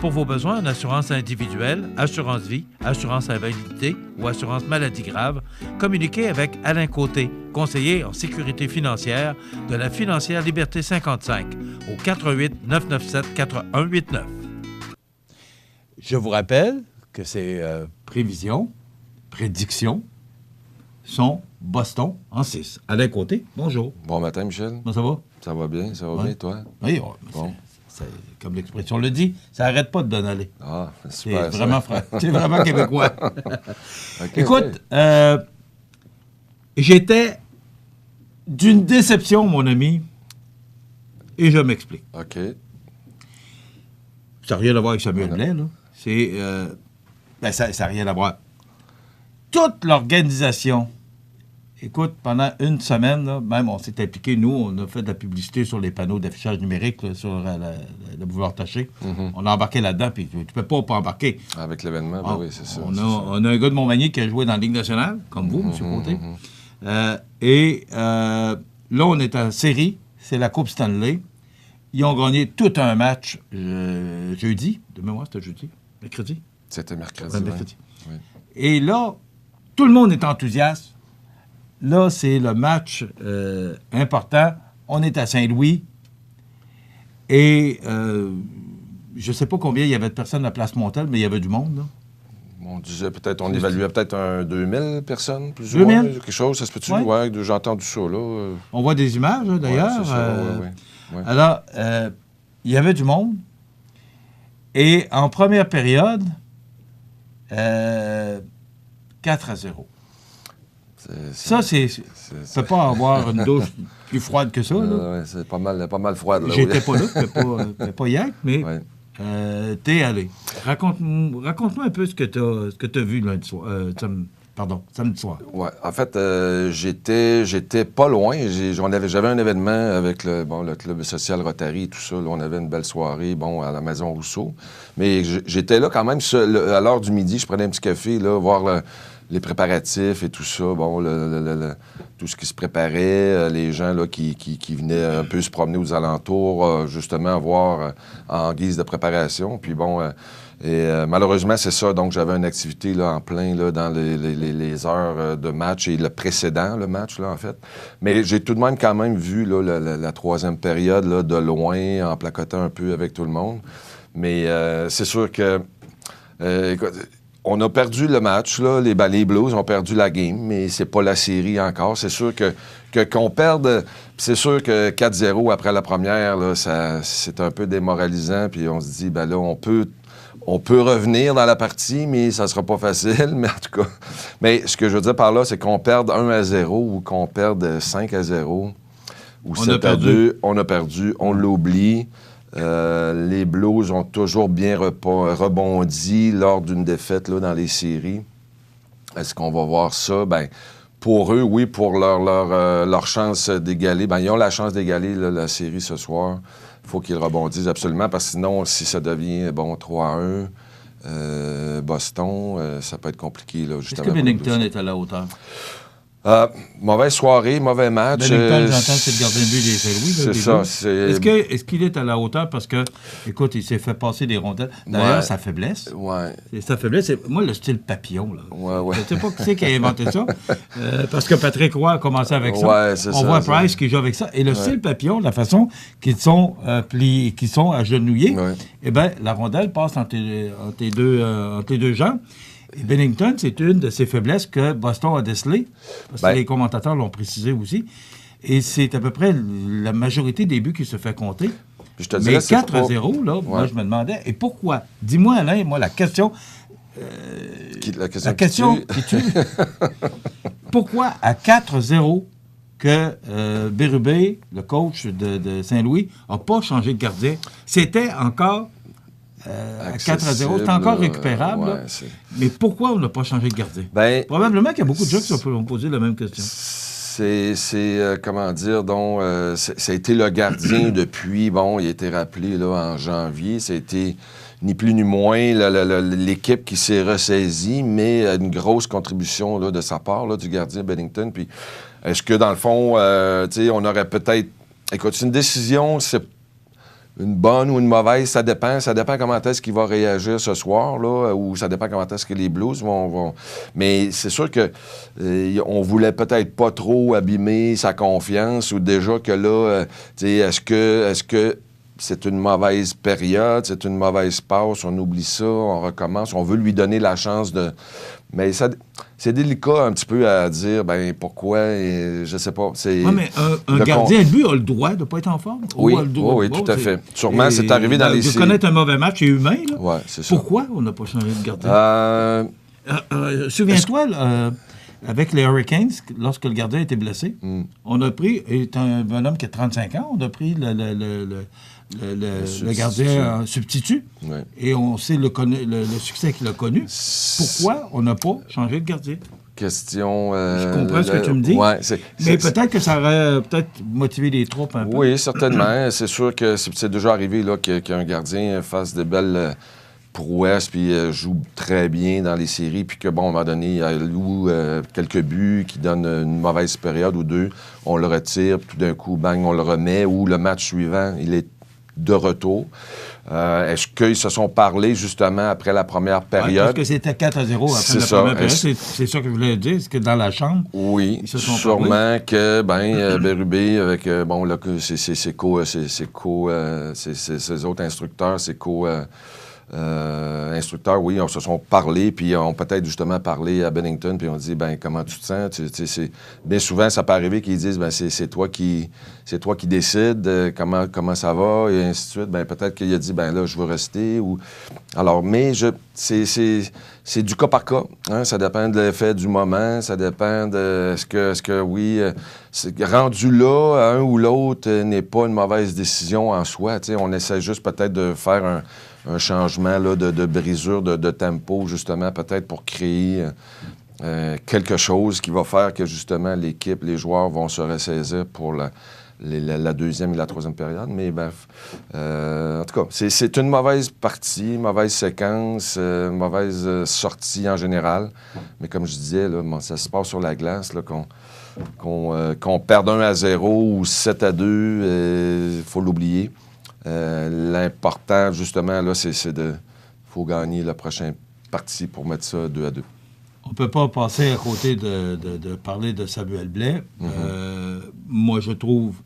Pour vos besoins en assurance individuelle, assurance vie, assurance invalidité ou assurance maladie grave, communiquez avec Alain Côté, conseiller en sécurité financière de la Financière Liberté 55 au 88 997 4189. Je vous rappelle que ces prédictions sont Boston en 6. Alain Côté, bonjour. Bon matin, Michel. Comment ça va? Ça va bien, bien, toi? Oui, bon. Comme l'expression le dit, ça n'arrête pas de donner aller. Ah, super. C'est vraiment québécois. Okay, écoute, j'étais d'une déception, mon ami, et je m'explique. OK. Ça n'a rien à voir avec Samuel Blais, là. Ça n'a rien à voir. Toute l'organisation, écoute, pendant une semaine, là, même on s'est impliqué, nous, on a fait de la publicité sur les panneaux d'affichage numérique là, sur le boulevard Taché. Mm-hmm. On a embarqué là-dedans, puis tu peux pas embarquer. Avec l'événement, ben oui, c'est ça. On a un gars de Montmagny qui a joué dans la Ligue nationale, comme vous, M. Côté. Là, on est en série, c'est la Coupe Stanley. Ils ont gagné tout un match jeudi. De mémoire, c'était jeudi? Mercredi? C'était mercredi. Ouais, mercredi. Oui. Et là, tout le monde est enthousiaste. Là, c'est le match important. On est à Saint-Louis. Et je ne sais pas combien il y avait de personnes à Place Montel, mais il y avait du monde, là. On disait peut-être, on évaluait peut-être 2000 personnes, plus ou 2000? moins, quelque chose. Ça se peut-tu? Ouais. Ouais, j'ai entendu ça, là. On voit des images, hein, d'ailleurs. Ouais, c'est ça, ouais. Alors, il y avait du monde. Et en première période, 4-0. Ça, ça peut pas avoir une douche plus froide que ça. Là. C'est pas mal froide. Là, j'étais pas là, j'étais pas hier, mais ouais. T'es allé. Raconte-moi un peu ce que tu as vu lundi soir, samedi soir. Oui, en fait, j'étais pas loin. J'avais un événement avec le Club social Rotary et tout ça. Là, on avait une belle soirée, à la Maison Rousseau. Mais j'étais là quand même, à l'heure du midi, je prenais un petit café, là, voir les préparatifs et tout ça. Tout ce qui se préparait, les gens là, qui venaient un peu se promener aux alentours, justement, voir en guise de préparation. Puis malheureusement, c'est ça. Donc, j'avais une activité là, en plein là, dans les heures de match et le précédent, le match, là, en fait. Mais j'ai tout de même quand même vu là, la troisième période là, de loin, en placotant un peu avec tout le monde. Mais c'est sûr que... écoute, on a perdu le match, là. Les Blues ont perdu la game, mais c'est pas la série encore. C'est sûr qu'on perde... C'est sûr que 4-0 après la première, là, c'est un peu démoralisant. Puis on se dit, là, on peut revenir dans la partie, mais ça sera pas facile. Mais en tout cas... Mais ce que je veux dire par là, c'est qu'on perde 1-0 ou qu'on perde 5-0 ou 7-2. On a perdu, on l'oublie. Les Blues ont toujours bien rebondi lors d'une défaite là, dans les séries. Est-ce qu'on va voir ça? Pour eux, oui, pour leur chance d'égaler. Ils ont la chance d'égaler là, la série ce soir. Il faut qu'ils rebondissent absolument, parce que sinon, si ça devient 3-1, Boston, ça peut être compliqué. Là, est-ce que Binnington est à la hauteur? Mauvaise soirée, mauvais match. Binnington, j'entends, c'est le gardien de but des Saint-Louis. C'est ça. Est-ce qu'il est à la hauteur? Parce que, écoute, il s'est fait passer des rondelles. D'ailleurs, sa faiblesse. Ouais. Sa faiblesse, c'est, moi, le style papillon. Là. Ouais. Je ne sais pas qui c'est qui a inventé ça. Parce que Patrick Roy a commencé avec ça. Ouais, c'est on voit Price qui joue avec ça. Et le style papillon, la façon qu'ils sont pliés, qu'ils sont agenouillés, la rondelle passe entre tes deux jambes. Et Binnington, c'est une de ses faiblesses que Boston a décelées, parce que les commentateurs l'ont précisé aussi. Et c'est à peu près la majorité des buts qui se fait compter. Je te mais 4-0, là, moi, je me demandais, et pourquoi? Dis-moi, Alain, moi, la question... la question qui tue. Pourquoi à 4-0 que Bérubé, le coach de Saint-Louis, n'a pas changé de gardien? C'était encore... à 4-0, c'est encore récupérable. Mais pourquoi on n'a pas changé de gardien? Probablement qu'il y a beaucoup de gens qui ont posé la même question. C'est comment dire, donc, ça a été le gardien depuis, il a été rappelé là, en janvier. Ça a été ni plus ni moins l'équipe qui s'est ressaisie, mais une grosse contribution là, de sa part, là, du gardien Binnington. Puis, est-ce que, dans le fond, on aurait peut-être... Écoute, c'est une décision, une bonne ou une mauvaise, ça dépend. Ça dépend comment est-ce qu'il va réagir ce soir, là, ou ça dépend comment est-ce que les Blues vont... Mais c'est sûr que on voulait peut-être pas trop abîmer sa confiance, ou déjà que là, est-ce que c'est une mauvaise période, c'est une mauvaise passe, on oublie ça, on recommence, on veut lui donner la chance de... Mais ça, c'est délicat un petit peu à dire, pourquoi, je sais pas. Oui, mais un gardien de but a le droit de ne pas être en forme. Oui, tout à fait. Sûrement, c'est arrivé dans les séries. De connaître un mauvais match, c'est humain, là. Oui, c'est ça. Pourquoi on n'a pas changé de gardien? Souviens-toi, avec les Hurricanes, lorsque le gardien était blessé, on a pris, c'est un bonhomme qui a 35 ans, on a pris le gardien substitut. Oui. Et on sait le succès qu'il a connu. Pourquoi on n'a pas changé de gardien? Question... je comprends ce que tu me dis. Ouais, mais peut-être que ça aurait motivé les troupes un peu. Oui, certainement. C'est sûr que c'est déjà arrivé là, qu'un gardien fasse de belles... prouesse, puis joue très bien dans les séries, puis que, bon, à un moment donné, il loue quelques buts, qui donne une mauvaise période ou deux, on le retire, puis tout d'un coup, bang, on le remet, ou le match suivant, il est de retour. Est-ce qu'ils se sont parlé, justement, après la première période? Parce que c'était 4-0 après la première période. C'est ça que je voulais dire, c'est que dans la chambre, oui, ils se sont sûrement parlé. que, Bérubé, avec, ses autres instructeurs, ses instructeurs, oui, on se sont parlé, puis ont peut-être justement parlé à Bennington, puis on dit, comment tu te sens? Bien souvent, ça peut arriver qu'ils disent, c'est toi qui décides, comment ça va, et ainsi de suite. Peut-être qu'il a dit, là, je veux rester, ou... Alors, mais c'est du cas par cas, hein? Ça dépend de l'effet du moment, ça dépend de... Est-ce que oui, rendu là, un ou l'autre n'est pas une mauvaise décision en soi, on essaie juste peut-être de faire un changement là, de brisure, de tempo, justement, peut-être pour créer quelque chose qui va faire que, justement, l'équipe, les joueurs vont se ressaisir pour la deuxième et la troisième période. Mais bref, en tout cas, c'est une mauvaise partie, mauvaise séquence, mauvaise sortie en général. Mais comme je disais, là, ça se passe sur la glace, là, qu'on perde 1-0 ou 7-2, il faut l'oublier. L'important, justement, là, c'est faut gagner la prochaine partie pour mettre ça 2-2. On ne peut pas passer à côté de parler de Samuel Blais. Moi, je trouve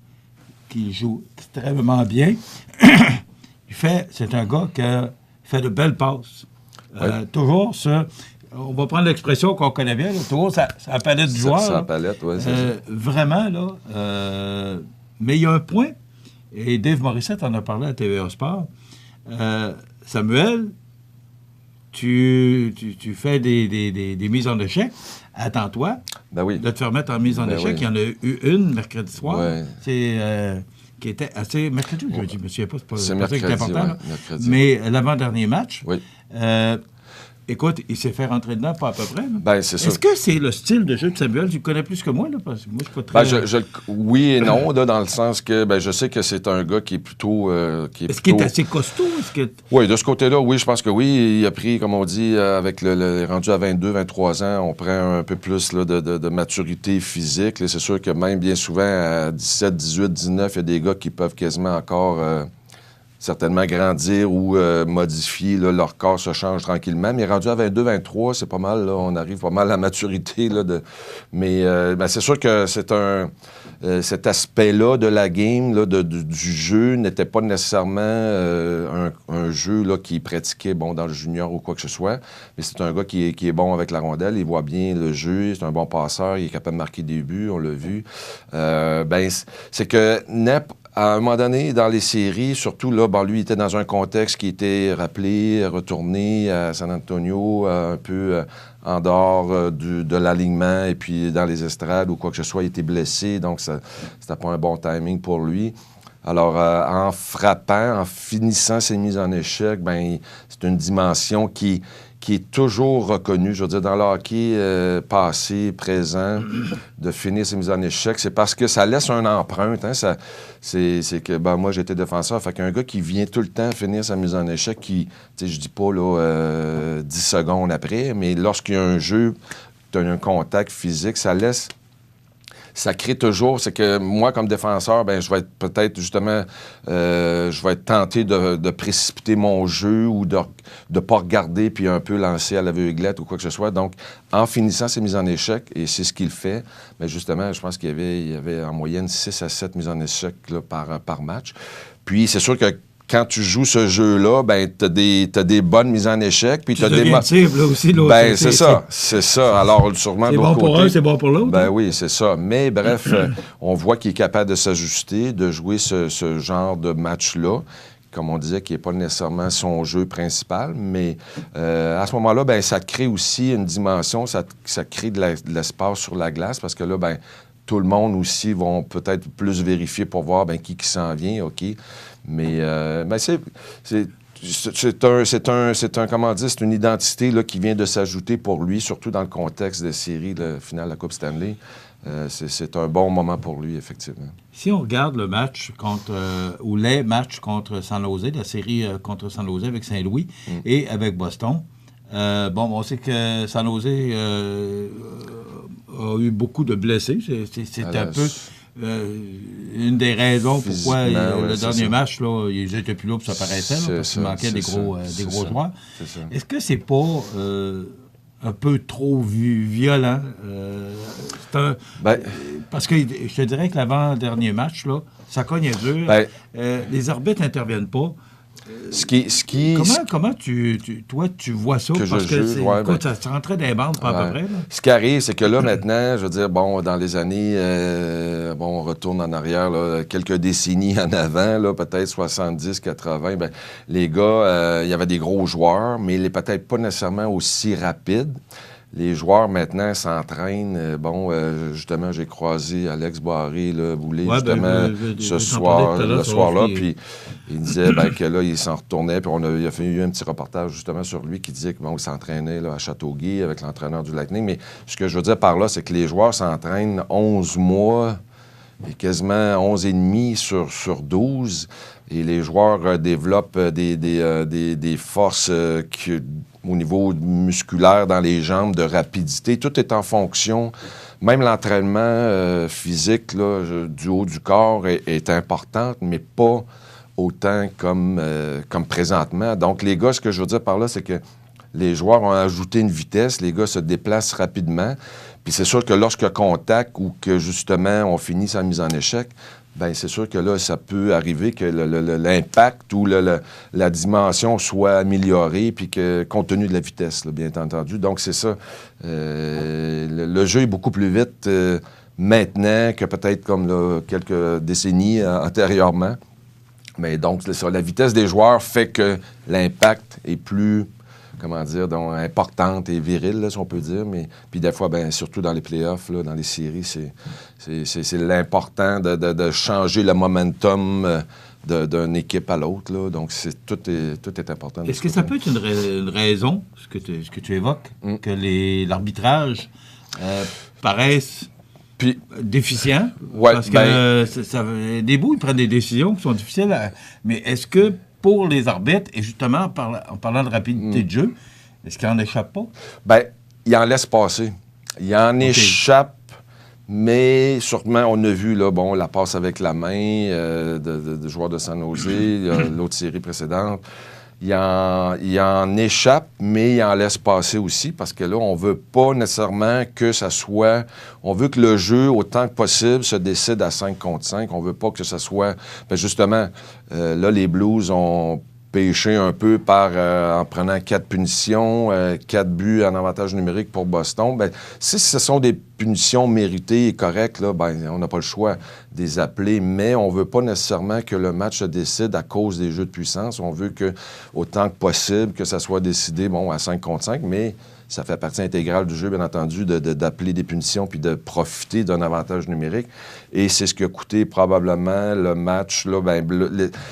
qu'il joue extrêmement bien. C'est un gars qui fait de belles passes. Toujours on va prendre l'expression qu'on connaît bien, là, toujours sa palette du joueur. Sa palette, oui. Vraiment, là. Mais il y a un point. Et Dave Morissette en a parlé à TVA Sport. Samuel, tu fais des mises en échec. Attends-toi de te faire mettre en mise en échec. Il y en a eu une mercredi soir. Qui était assez... Mercredi ou jeudi? Je ne me souviens pas. C'est mercredi, important. Mercredi. Mais l'avant-dernier match... Oui. Écoute, il s'est fait rentrer dedans, pas à peu près. C'est sûr. Est-ce que c'est le style de jeu de Samuel? Tu le connais plus que moi, là? Parce que moi, je suis pas très... oui et non, là, dans le sens que je sais que c'est un gars qui est plutôt... Est-ce qu'il est assez costaud? Oui, de ce côté-là, oui, je pense que oui. Il a pris, comme on dit, avec le rendu à 22, 23 ans, on prend un peu plus là, de maturité physique. Là, c'est sûr que même bien souvent, à 17, 18, 19, il y a des gars qui peuvent quasiment encore... certainement grandir ou modifier, là, leur corps se change tranquillement. Mais rendu à 22, 23, c'est pas mal, là, on arrive pas mal à la maturité. Là, mais c'est sûr que c'est cet aspect-là de la game, là, du jeu, n'était pas nécessairement un jeu là, qui pratiquait dans le junior ou quoi que ce soit. Mais c'est un gars qui est bon avec la rondelle, il voit bien le jeu, c'est un bon passeur, il est capable de marquer des buts, on l'a vu. C'est que Knepp, à un moment donné, dans les séries, surtout, là, lui, il était dans un contexte qui était rappelé, retourné à San Antonio, un peu en dehors de l'alignement, et puis dans les estrades ou quoi que ce soit, il était blessé, donc c'était pas un bon timing pour lui. Alors, en frappant, en finissant ses mises en échec, c'est une dimension qui est toujours reconnue, je veux dire, dans le hockey passé, présent, de finir ses mises en échec. C'est parce que ça laisse une empreinte. Hein, c'est que, moi, j'étais défenseur, fait qu'un gars qui vient tout le temps finir sa mise en échec, je dis pas, là, 10 secondes après, mais lorsqu'il y a un jeu, tu as un contact physique, ça laisse ça crée toujours, c'est que moi, comme défenseur, ben je vais être peut-être justement, je vais être tenté de précipiter mon jeu ou de ne pas regarder puis un peu lancer à l'aveuglette ou quoi que ce soit. Donc, en finissant ces mises en échec, et c'est ce qu'il fait, mais justement, je pense qu'il y avait en moyenne 6 à 7 mises en échec là, par match. Puis, c'est sûr que quand tu joues ce jeu-là, ben t'as des bonnes mises en échec, puis t'as des cible, là, aussi, l'autre. Ben c'est ça. Alors sûrement de l'autre côté. C'est bon pour un, c'est bon pour l'autre. Ben oui, c'est ça. Mais bref, on voit qu'il est capable de s'ajuster, de jouer ce genre de match-là. Comme on disait, qui n'est pas nécessairement son jeu principal, mais à ce moment-là, ben ça crée aussi une dimension, ça crée de l'espace sur la glace, parce que là, ben tout le monde aussi vont peut-être plus vérifier pour voir ben, qui s'en vient, OK. Mais c'est comment dire, c'est une identité là, qui vient de s'ajouter pour lui, surtout dans le contexte de série finale de la Coupe Stanley. C'est un bon moment pour lui, effectivement. Si on regarde le match ou les matchs contre San Jose, la série contre San Jose avec Saint-Louis et avec Boston, on sait que San Jose a eu beaucoup de blessés. C'est un peu une des raisons pourquoi le dernier match, là, ils n'étaient plus là pour ça paraissait, là, parce qu'il manquait des gros joueurs. Est-ce que c'est pas un peu trop violent? Parce que je te dirais que l'avant-dernier match, là, ça cogne dur. Les arbitres n'interviennent pas. Comment toi, tu vois ça? Parce que ça rentrait dans les bandes, pas à peu près. Là. Ce qui arrive, c'est que là, maintenant, je veux dire, dans les années, on retourne en arrière, là, quelques décennies en avant, là, peut-être 70, 80, les gars, il y avait des gros joueurs, mais peut-être pas nécessairement aussi rapides. Les joueurs, maintenant, s'entraînent. Justement, j'ai croisé Alex Barré, Boulay, ce soir-là, puis il disait que là, il s'en retournait, puis il a fait un petit reportage, justement, sur lui, qui disait qu'il s'entraînait là, à Châteauguay avec l'entraîneur du Lightning. Mais ce que je veux dire par là, c'est que les joueurs s'entraînent 11 mois et quasiment 11 et demi sur 12, et les joueurs développent des forces au niveau musculaire dans les jambes, de rapidité. Tout est en fonction. Même l'entraînement physique là, du haut du corps est important, mais pas autant comme présentement. Donc, les gars, ce que je veux dire par là, c'est que les joueurs ont ajouté une vitesse, les gars se déplacent rapidement. Puis c'est sûr que lorsque contact ou que, justement, on finit sa mise en échec, bien, c'est sûr que là, ça peut arriver que l'impact ou la dimension soit améliorée, puis que, compte tenu de la vitesse, là, bien entendu. Donc, c'est ça. Le jeu est beaucoup plus vite maintenant que peut-être comme là, quelques décennies antérieurement. Mais donc, c'est ça. La vitesse des joueurs fait que l'impact est plus, donc importante et virile, là, si on peut dire. Mais puis des fois, surtout dans les playoffs, là, dans les séries, c'est l'important de changer le momentum d'une équipe à l'autre. Là. Donc, tout est important. Est-ce que ça peut être une raison, ce que tu évoques, que l'arbitrage paraisse déficient? Parce que des bouts, ils prennent des décisions qui sont difficiles mais est-ce que pour les arbitres, et justement, en parlant de rapidité de jeu, est-ce qu'il n'en échappe pas? Il en laisse passer. Il en échappe, mais sûrement, on a vu là, la passe avec la main de joueurs de San Jose, l'autre série précédente. Il en échappe, mais il en laisse passer aussi, parce que là, on veut pas nécessairement que ça soit... On veut que le jeu, autant que possible, se décide à 5 contre 5. On veut pas que ça soit... justement, là, les Blues ont pêché un peu en prenant 4 punitions, 4 buts en avantage numérique pour Boston. Si ce sont des punitions méritées et correctes, là, on n'a pas le choix de les appeler, mais on veut pas nécessairement que le match se décide à cause des jeux de puissance. On veut que, autant que possible, que ça soit décidé, à 5 contre 5, mais ça fait partie intégrale du jeu, bien entendu, d'appeler des punitions puis de profiter d'un avantage numérique. Et c'est ce qui a coûté probablement le match. Là,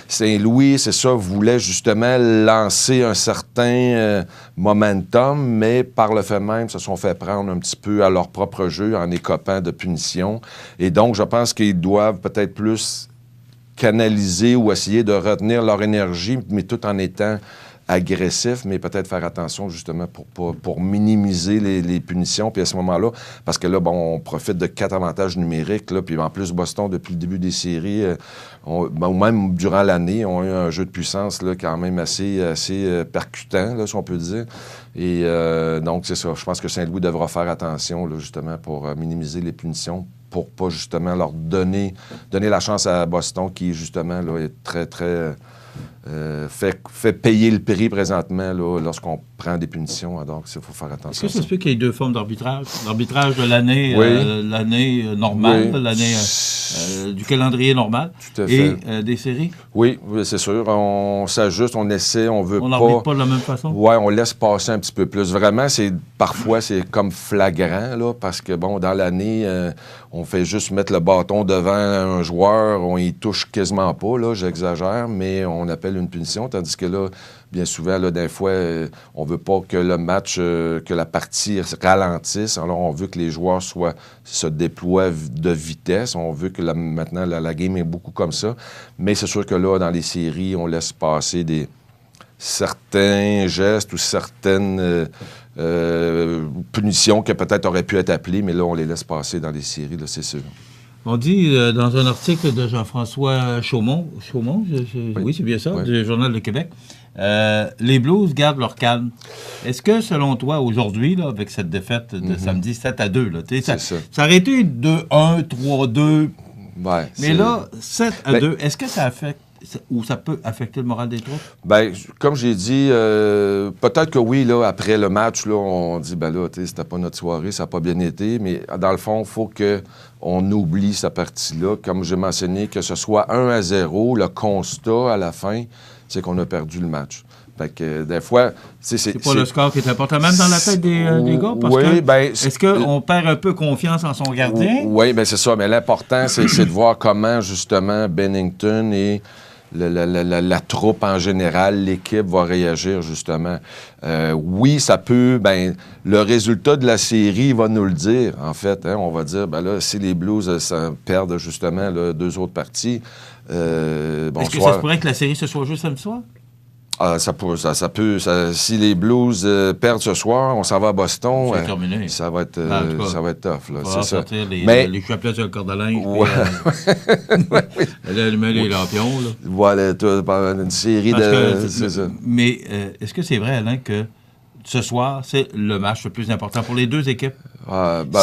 Saint-Louis, c'est ça, voulait justement lancer un certain momentum, mais par le fait même, se sont fait prendre un petit peu à leur propre jeu en écopant de punitions. Et donc, je pense qu'ils doivent peut-être plus canaliser ou essayer de retenir leur énergie, mais tout en étant agressif, mais peut-être faire attention justement pour minimiser les punitions. Puis à ce moment-là, parce que là, bon, on profite de 4 avantages numériques, là, puis en plus, Boston, depuis le début des séries, ou même durant l'année, ont eu un jeu de puissance là, quand même assez percutant, là, si on peut dire. Et donc, c'est ça. Je pense que Saint-Louis devra faire attention, là, justement, pour minimiser les punitions, pour pas, justement, leur donner la chance à Boston, qui, justement, là, est très, très... fait payer le prix présentement là, lorsqu'on prend des punitions. Donc, il faut faire attention. Est-ce que ça se peut qu'il y ait 2 formes d'arbitrage? L'arbitrage de l'année normale, oui. l'année du calendrier normal, Tout à fait. et des séries? Oui, c'est sûr. On s'ajuste, on essaie, on veut On n'arbitre pas de la même façon? Oui, on laisse passer un petit peu plus. Vraiment, parfois, c'est comme flagrant, là, parce que, bon, dans l'année, on fait juste mettre le bâton devant un joueur, on y touche quasiment pas, là, j'exagère, mais on appelle une punition, tandis que là, bien souvent, là, des fois, on veut pas que le match, que la partie ralentisse. Alors, on veut que les joueurs se déploient de vitesse. On veut que maintenant, la game est beaucoup comme ça. Mais c'est sûr que là, dans les séries, on laisse passer certains gestes ou certaines punitions qui peut-être auraient pu être appelées, mais là, on les laisse passer dans les séries, là, c'est sûr. On dit dans un article de Jean-François Chaumont, oui, c'est bien ça, oui. du Journal de Québec, les Blues gardent leur calme. Est-ce que, selon toi, aujourd'hui, là, avec cette défaite de samedi 7-2, là, ça aurait été 2-1, 3-2, ouais, mais là, 7-2, est-ce que ça affecte ou ça peut affecter le moral des troupes? Bien, comme j'ai dit, peut-être que oui, là, après le match, là, on dit, ben là, c'était pas notre soirée, ça n'a pas bien été, mais dans le fond, il faut qu'on oublie cette partie-là. Comme j'ai mentionné, que ce soit 1-0, le constat à la fin, c'est qu'on a perdu le match. Fait que des fois... C'est pas le score qui est important, même dans la tête des gars, parce oui, que est-ce qu'on perd un peu confiance en son gardien? Oui, bien c'est ça, mais l'important, c'est de voir comment, justement, Binnington et la troupe en général, l'équipe va réagir, justement. Oui, ça peut... Bien, le résultat de la série va nous le dire, en fait. Hein, on va dire, ben là, si les Blues perdent, justement, là, 2 autres parties... Est-ce que ça se pourrait que la série se soit juste samedi soir? Ça peut. Si les Blues perdent ce soir, on s'en va à Boston. C'est terminé. Ça va être tough. Là, c'est ça. Mais les chapelets sur le corde à linge. Ouais. Les lampions. Là. Voilà, une série de... C'est ça. Mais est-ce que c'est vrai, Alain, que ce soir, c'est le match le plus important pour les 2 équipes?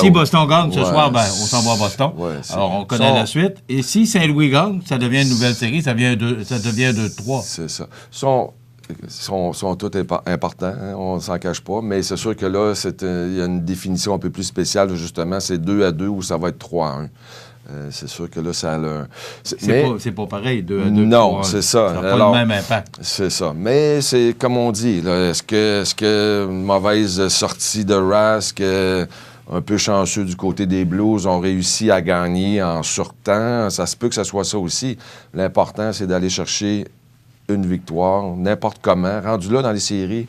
Si Boston gagne ce soir, on s'en va à Boston. Ouais, alors, on connaît la suite. Et si Saint-Louis gagne, ça devient une nouvelle série, ça devient 2-3. C'est ça. Sont tous importants, hein, on ne s'en cache pas, mais c'est sûr que là, il y a une définition un peu plus spéciale, justement, c'est 2-2 ou ça va être 3-1. C'est sûr que là, ça a c'est pas pareil, 2-2. Non, c'est ça. Ça n'a pas le même impact. C'est ça. Mais c'est comme on dit, là, est-ce que une mauvaise sortie de Rask, un peu chanceux du côté des Blues, ont réussi à gagner en surtemps? Ça se peut que ça soit ça aussi. L'important, c'est d'aller chercher une victoire, n'importe comment. Rendu là dans les séries,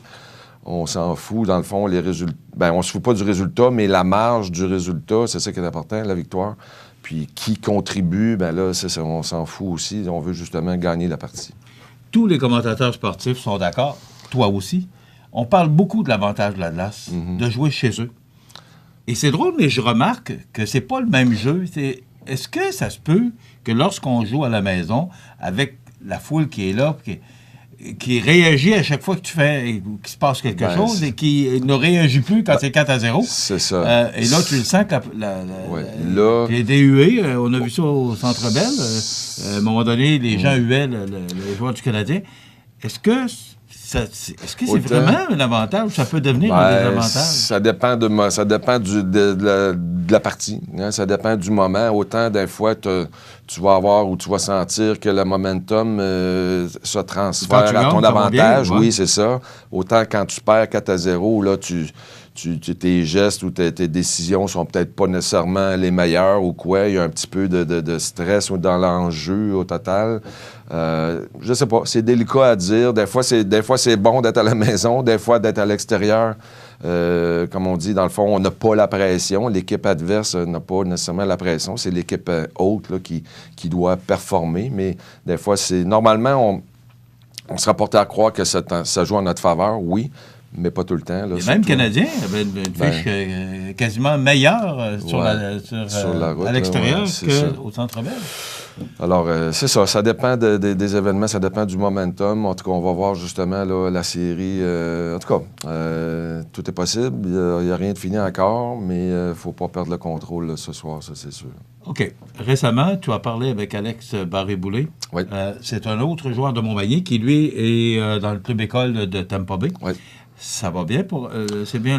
on s'en fout, dans le fond, les résultats. Bien, on se fout pas du résultat, mais la marge du résultat, c'est ça qui est important, la victoire. Puis qui contribue, bien là, c'est ça, on s'en fout aussi. On veut justement gagner la partie. Tous les commentateurs sportifs sont d'accord, toi aussi. On parle beaucoup de l'avantage de l'Atlas, de jouer chez eux. Et c'est drôle, mais je remarque que c'est pas le même jeu. Est-ce que ça se peut que lorsqu'on joue à la maison, avec la foule qui est là, qui réagit à chaque fois que qu'il se passe quelque chose et qui ne réagit plus quand c'est 4-0. C'est ça. Et là, tu le sens que les DUE, on a vu ça au Centre Bell. À un moment donné, les gens huaient les joueurs du Canadien. Est-ce que c'est vraiment un avantage ou ça peut devenir un désavantage? Ça dépend de la partie. Hein? Ça dépend du moment. Autant, des fois, tu vas avoir ou tu vas sentir que le momentum se transfère à ton avantage. Oui, c'est ça. Autant quand tu perds 4-0, là, tes gestes ou tes décisions sont peut-être pas nécessairement les meilleures ou quoi. Il y a un petit peu de stress dans l'enjeu au total. Je sais pas. C'est délicat à dire. Des fois, c'est bon d'être à la maison, des fois d'être à l'extérieur. Comme on dit, dans le fond, on n'a pas la pression. L'équipe adverse n'a pas nécessairement la pression. C'est l'équipe haute là, qui doit performer. Mais des fois, normalement, On serait porté à croire que ça joue en notre faveur, oui, mais pas tout le temps. Là, et même Canadien avait une fiche quasiment meilleure à l'extérieur qu'au Centre Bell. Alors, c'est ça. Ça dépend des événements, ça dépend du momentum. En tout cas, on va voir justement là, la série. En tout cas, tout est possible. Il n'y a rien de fini encore, mais il ne faut pas perdre le contrôle là, ce soir, ça, c'est sûr. OK. Récemment, tu as parlé avec Alex Barré-Boulet. Oui. C'est un autre joueur de Montmagny qui, lui, est dans le club école de Tampa Bay. Oui. Ça va bien pour... c'est bien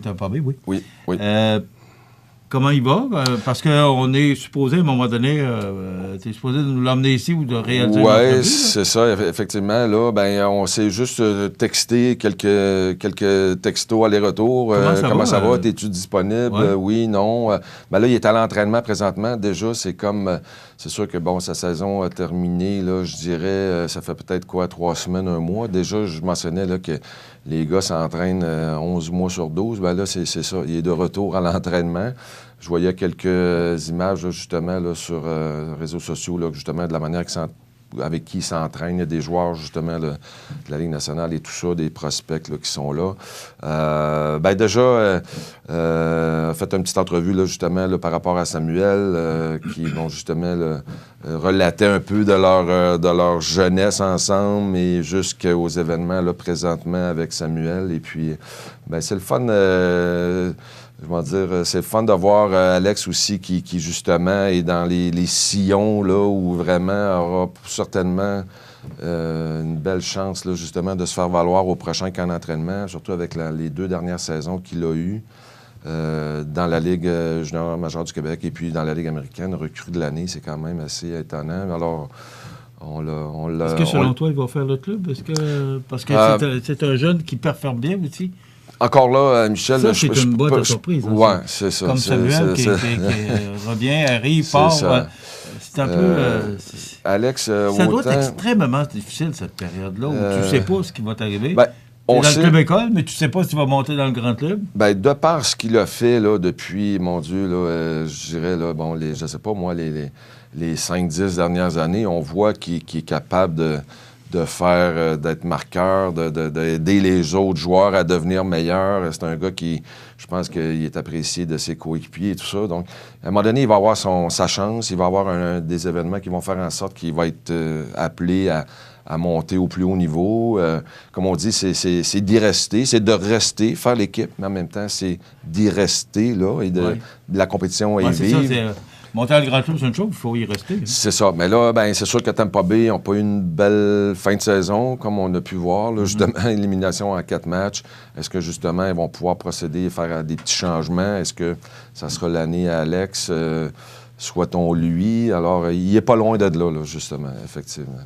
Tampa Bay, oui. Oui, oui. Comment il va? Parce qu'on est supposé, à un moment donné, tu es supposé nous l'emmener ici ou de réaliser une entrevue. Oui, c'est ça, effectivement. Là, on s'est juste texté quelques textos aller-retour. Comment ça va? Es-tu disponible? Ouais. Oui, non. Là, il est à l'entraînement présentement. Déjà, c'est comme... c'est sûr que, sa saison a terminé, là, je dirais, ça fait peut-être 3 semaines, 1 mois. Déjà, je mentionnais là, que les gars s'entraînent 11 mois sur 12. Là, c'est ça. Il est de retour à l'entraînement. Je voyais quelques images, là, justement, là, sur les réseaux sociaux, là, justement, de la manière avec qui ils s'entraînent. Il y a des joueurs, justement, là, de la Ligue nationale et tout ça, des prospects là, qui sont là. Déjà, fait une petite entrevue, là, justement, là, par rapport à Samuel, qui, justement, là, relatait un peu de leur jeunesse ensemble, et jusqu'aux événements, là, présentement, avec Samuel. Et puis, c'est le fun... c'est le fun de voir Alex aussi qui justement est dans les sillons là où vraiment aura certainement une belle chance là, justement de se faire valoir au prochain camp d'entraînement, surtout avec les 2 dernières saisons qu'il a eues dans la Ligue junior majeure du Québec et puis dans la Ligue américaine. Recrue de l'année, c'est quand même assez étonnant. Alors, Est-ce que selon toi, il va faire le club? Parce que c'est un jeune qui performe bien aussi. Encore là, Michel... Ça, c'est une boîte de surprise. Oui, c'est ça. Comme Samuel qui revient, arrive, part. C'est un peu... Alex, ça doit être extrêmement difficile, cette période-là, où tu ne sais pas ce qui va t'arriver. On dans le club école, mais tu ne sais pas si tu vas monter dans le grand club. De par ce qu'il a fait là, depuis, mon Dieu, là, je dirais, là, je ne sais pas, moi, les 5-10 dernières années, on voit qu'il est capable de faire, d'être marqueur, d'aider les autres joueurs à devenir meilleurs. C'est un gars qui, je pense qu'il est apprécié de ses coéquipiers et tout ça. Donc, à un moment donné, il va avoir sa chance. Il va avoir des événements qui vont faire en sorte qu'il va être appelé à monter au plus haut niveau. Comme on dit, c'est d'y rester, c'est de rester, faire l'équipe, mais en même temps, c'est d'y rester, là, et de la compétition et vivre. Monter à le grand club, c'est une chose, il faut y rester. Hein. C'est ça. Mais là, c'est sûr que Tampa Bay n'ont pas eu une belle fin de saison, comme on a pu voir. Là, justement, élimination en 4 matchs. Est-ce que, justement, ils vont pouvoir procéder et faire des petits changements? Est-ce que ça sera l'année à Alex? Souhaitons lui. Alors, il n'est pas loin d'être là, justement, effectivement.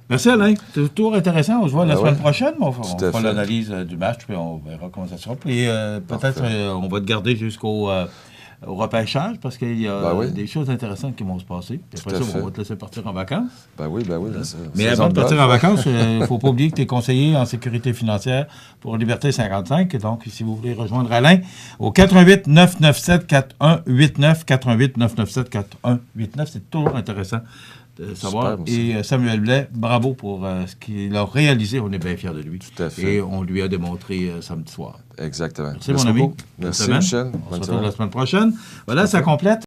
Merci, Alain. C'est toujours intéressant. On se voit la semaine prochaine. On fera l'analyse du match, puis on verra comment ça sera. Puis peut-être on va te garder jusqu'au repêchage, parce qu'il y a des choses intéressantes qui vont se passer. Puis après ça, on va te laisser partir en vacances. Oui. Mais avant de partir en vacances, il ne faut pas oublier que tu es conseiller en sécurité financière pour Liberté 55. Donc, si vous voulez rejoindre Alain, au 88 997 4189, 88 997 4189, c'est toujours intéressant de savoir. Et Samuel Blais, bravo pour ce qu'il a réalisé. On est bien fiers de lui. Tout à fait. Et on lui a démontré samedi soir. Exactement. Merci mon ami. Merci, Michel. On se retrouve la semaine prochaine. Voilà, ça complète.